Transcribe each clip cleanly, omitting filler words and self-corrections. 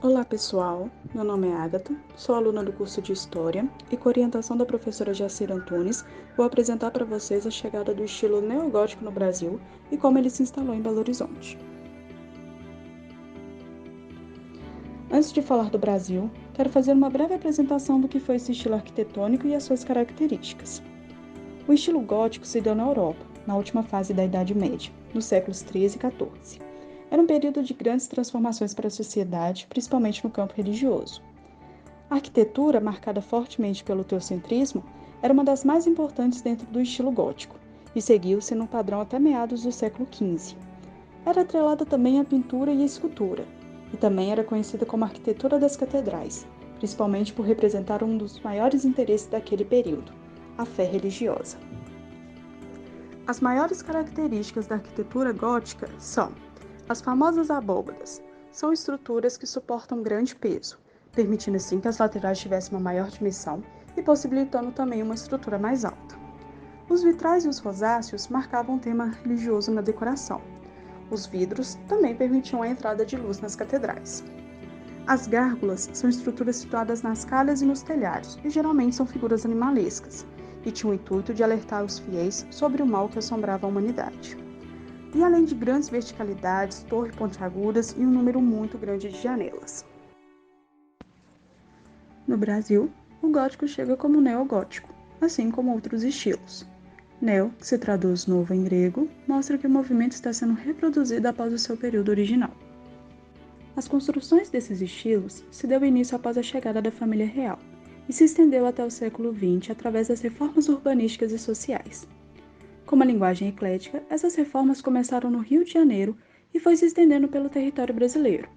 Olá pessoal, meu nome é Agatha, sou aluna do curso de História e com orientação da professora Jacira Antunes, vou apresentar para vocês a chegada do estilo neogótico no Brasil e como ele se instalou em Belo Horizonte. Antes de falar do Brasil, quero fazer uma breve apresentação do que foi esse estilo arquitetônico e as suas características. O estilo gótico se deu na Europa, na última fase da Idade Média, nos séculos XIII e XIV. Era um período de grandes transformações para a sociedade, principalmente no campo religioso. A arquitetura, marcada fortemente pelo teocentrismo, era uma das mais importantes dentro do estilo gótico, e seguiu-se num padrão até meados do século XV. Era atrelada também à pintura e à escultura, e também era conhecida como arquitetura das catedrais, principalmente por representar um dos maiores interesses daquele período, a fé religiosa. As maiores características da arquitetura gótica são as famosas abóbadas. São estruturas que suportam grande peso, permitindo assim que as laterais tivessem uma maior dimensão e possibilitando também uma estrutura mais alta. Os vitrais e os rosáceos marcavam um tema religioso na decoração. Os vidros também permitiam a entrada de luz nas catedrais. As gárgulas são estruturas situadas nas calhas e nos telhados, e geralmente são figuras animalescas, e tinham o intuito de alertar os fiéis sobre o mal que assombrava a humanidade. E além de grandes verticalidades, torres pontiagudas e um número muito grande de janelas. No Brasil, o gótico chega como neogótico, assim como outros estilos. Neo, que se traduz novo em grego, mostra que o movimento está sendo reproduzido após o seu período original. As construções desses estilos se deu início após a chegada da família real e se estendeu até o século XX através das reformas urbanísticas e sociais. Com uma linguagem eclética, essas reformas começaram no Rio de Janeiro e foi se estendendo pelo território brasileiro.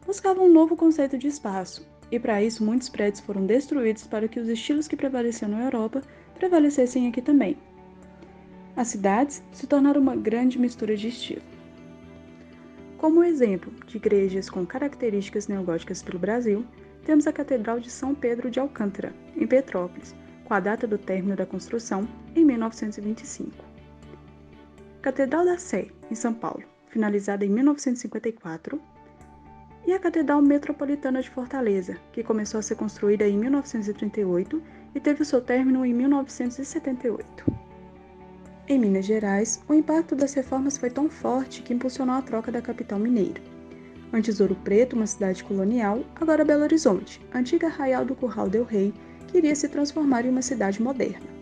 Buscavam um novo conceito de espaço, e para isso muitos prédios foram destruídos para que os estilos que prevaleciam na Europa prevalecessem aqui também. As cidades se tornaram uma grande mistura de estilo. Como exemplo de igrejas com características neogóticas pelo Brasil, temos a Catedral de São Pedro de Alcântara, em Petrópolis, com a data do término da construção em 1925. Catedral da Sé, em São Paulo, finalizada em 1954, e a Catedral Metropolitana de Fortaleza, que começou a ser construída em 1938 e teve o seu término em 1978. Em Minas Gerais, o impacto das reformas foi tão forte que impulsionou a troca da capital mineira. Antes Ouro Preto, uma cidade colonial, agora Belo Horizonte, antiga Arraial do Curral del Rei, que iria se transformar em uma cidade moderna.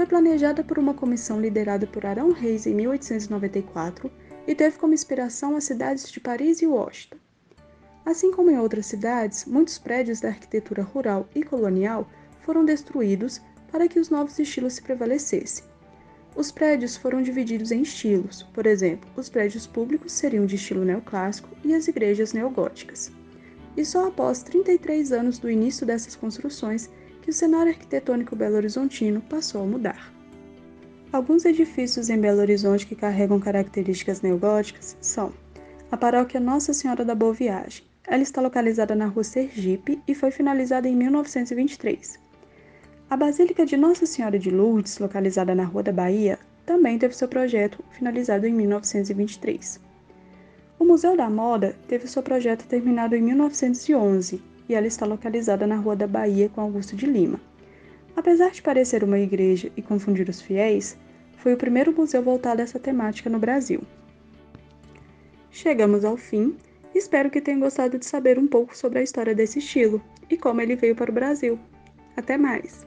Foi planejada por uma comissão liderada por Arão Reis em 1894 e teve como inspiração as cidades de Paris e Washington. Assim como em outras cidades, muitos prédios da arquitetura rural e colonial foram destruídos para que os novos estilos se prevalecessem. Os prédios foram divididos em estilos, por exemplo, os prédios públicos seriam de estilo neoclássico e as igrejas neogóticas. E só após 33 anos do início dessas construções que o cenário arquitetônico belo-horizontino passou a mudar. Alguns edifícios em Belo Horizonte que carregam características neogóticas são a Paróquia Nossa Senhora da Boa Viagem. Ela está localizada na Rua Sergipe e foi finalizada em 1923. A Basílica de Nossa Senhora de Lourdes, localizada na Rua da Bahia, também teve seu projeto finalizado em 1923. O Museu da Moda teve seu projeto terminado em 1911 e ela está localizada na Rua da Bahia com Augusto de Lima. Apesar de parecer uma igreja e confundir os fiéis, foi o primeiro museu voltado a essa temática no Brasil. Chegamos ao fim e espero que tenham gostado de saber um pouco sobre a história desse estilo e como ele veio para o Brasil. Até mais!